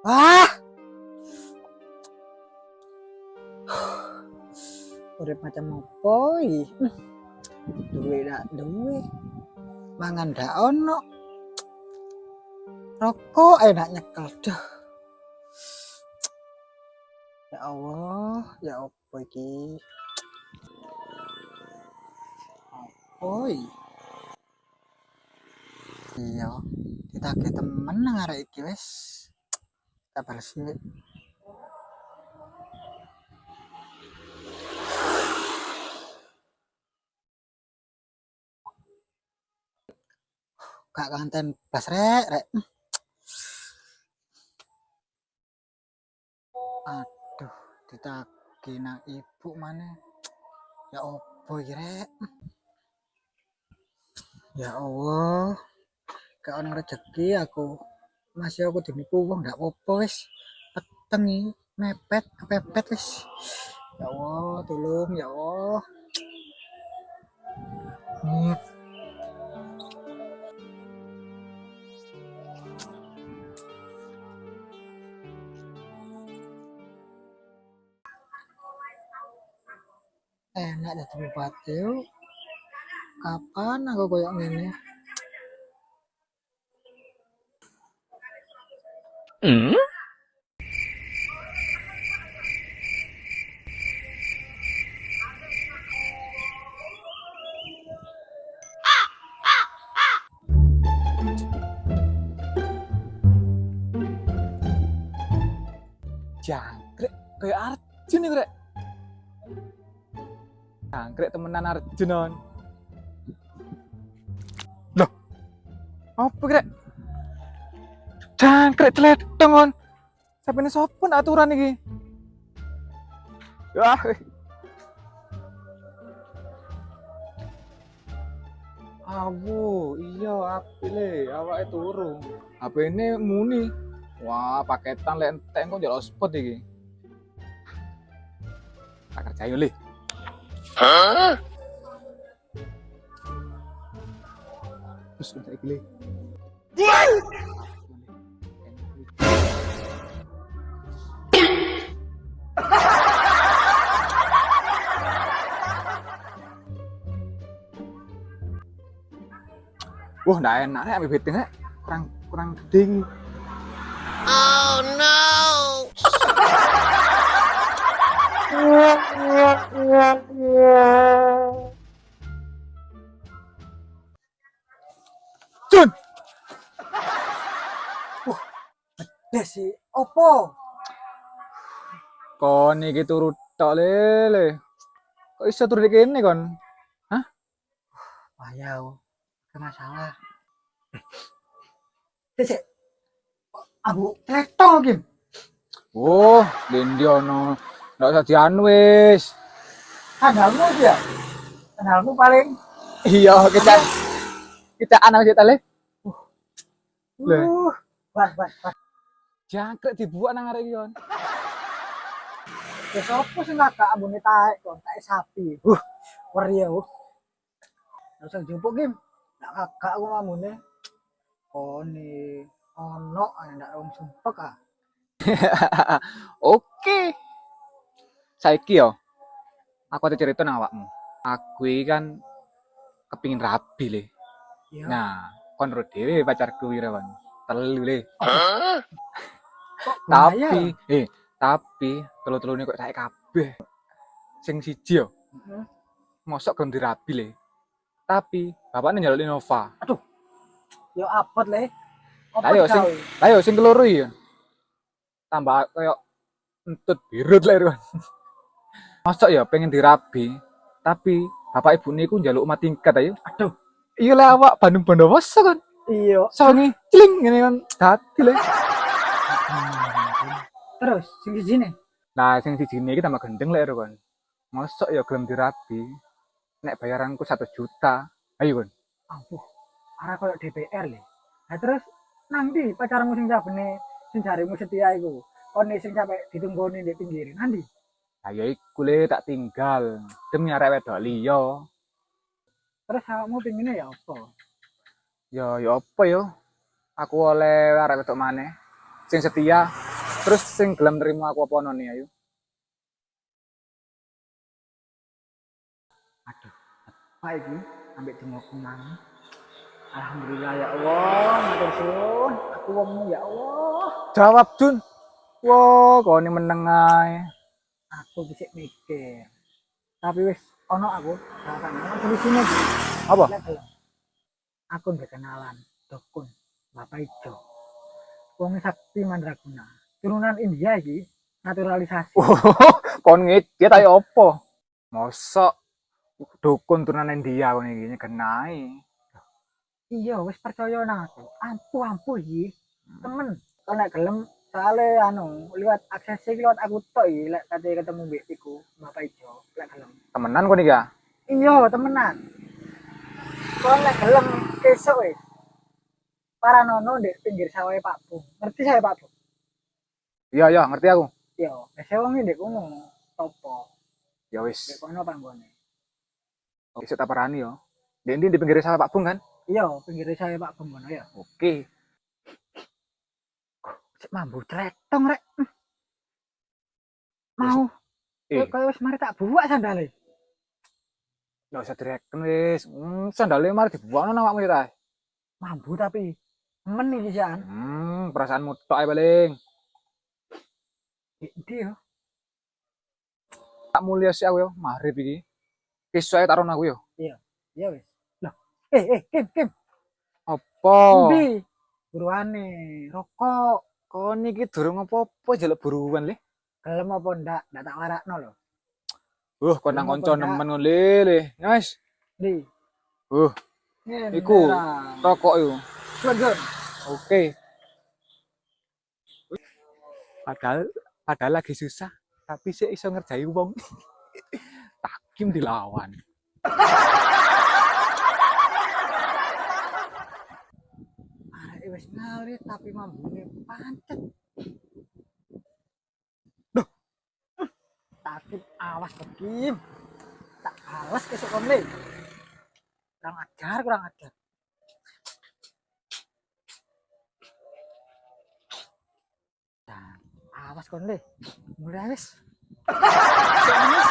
Ah, urip macam apa iki? Duwe dak duwe. Mangan dak ono. Rokok enak nyekel dah. Ya Allah, ya apa iki? Oi. Iya, ditagih temen nang arek iki wis. Kabar sih. Gak kanten blas rek. Aduh, ditagih nang ibu mana? Ya opo iki rek? Ya Allah, gak ono rezeki aku. Masih aku dinipu wong ndak apa-apa wis. Peteng iki, mepet, kepepet wis. Ya Allah, tolong ya Allah. Hmm. Enak dadi bupati yuk. Kapan aku koyo ngene? Jangkrik kayak Arjun nih rek. Jangkrik temenan Arjun on. Loh, apa rek? Jangkrik celetong on. Sampai ini sopun aturan iki. Wah, awu, iya api le, awake turu. HP ini muni. Wah, paketan lek entek kok njaluk spot iki. Tak kerjain le. Terus entek iki le. Wah, ndak enak rek ambil beting rek. Kurang gede. Oh no! Jun, Des si opo? kon iki turu tok le. Kok iso turu di kene kon? Hah? Wayau, ke masalah. Des, abu tretong Kim. Oh, Dendi ono. Ndak usah dianu wis. Sandalmu dia. Sandalmu paling. Iya, kita anak wis le. Le. Bas. Jangkrik dibuat nang arek iki kon. Des opo sing gak ambune taek kon, taek sapi. Weri ya. Usah jupuk Kim. Gak aku ambune. Kone ono ndak wong sumpek ah. Oke. Saiki yo. Aku ada cerita nang awakmu. Aku iki kan kepingin rabi le. Iya. Nah, kon ro dhewe pacarku iki kon. Telu le. Kok bahaya Tapi telu-telune kok saiki kabeh. Sing siji yo, ya? mosok gelem dirabi le. Tapi bapakne njaluk Innova. Yo apot le. Apa Ayo digawe? Ayo sing keloro iki. Tambah koyo entut birut le kon. Mosok ya pengen dirabi, tapi bapak ibu niku njaluk omah tingkat ayo. Aduh. Iya lah awak Bandung Bondowoso kan. Iya. Sawangi cling ngene kan dadi le. Terus sing sijine. Nah, sing sijine iki tambah gendeng lek kon. Mosok ya gelem dirabi. Nek bayaranku 1 juta. Ayo kon. Aduh. Arek koyo DPR le. Nah terus nang ndi pacarmu sing sabene sing jarimu setia iku? Kone sing sampe ditunggoni di pinggir. Nandi? Ayo iku le tak tinggal demi arek wedok liya. Terus awakmu pingine ya apa? Ya apa yo? Aku oleh arek wedok maneh sing setia. Terus sing gelem nerima aku apa nih ayo? Aduh, apa ini? Ambil jengukku mang. Alhamdulillah ya Allah, matur suwun. Aku wongmu ya Allah. Jawab Jun. Wah, kau ini meneng ae. Aku bisa mikir. Tapi wis ono aku. Nah, solusinya iki. Apa? Lek gelem. Aku berkenalan Dukun Bapak Ijo. Wong sakti mandraguna. Turunan India iki naturalisasi. Kon ngecet ayo opo? Mosok dukun turunan India kon iki genahe. Iya, wis percaya nang aku. Ampu iki. Temen. Kalau nek gelem soalnya liwat akses iki liwat aku tok iki lek kate ketemu mbek iku Bapak Ijo lek gelem. Temenan kon iki ya? Iya, temenan. Kalau nek gelem besok wis. Paranono di pinggir sawah Pak Bu. Ngerti saya Pak Bu? Iya, iya, ngerti aku. Iya, biasa wong ndek kono topo. Ya Ndek wis. kono panggone. Oke, tak parani yo. Di pinggir sawah Pak Bung kan? Iya, pinggir sawah Pak Bu kono ya. Oke. Cek mambu tretong rek. Mau. Kayak wis mari tak buak sandale. Nggak usah direken wis. Sandale mari dibuangno nang awakmu ya ta. Mambu tapi men iki jan. Perasaanmu tok ae paling. Ndi yo. Tak mulia sih aku yo, maghrib iki. Besok ae taruh aku yo. Iya. Iya wis. Loh. Kim. Apa? Ndi? Buruane rokok. Kon iki durung apa-apa jaluk buruan le. Gelem apa ndak? Ndak tak warakno lho. Kon nang Durung kanca apa ndak? nemen ngono le. Ya wis. Ndi? Ngene Iku lah. rokok yo. Gun. Oke. Padahal lagi susah, tapi sih iso ngerjai wong. Takim dilawan. Arek wis ngalir tapi mambune pancet. Takut awas Kim. Tak awas kesuk kon le. Kurang ajar. Nah, awas kon le. Mulai wis. Wis.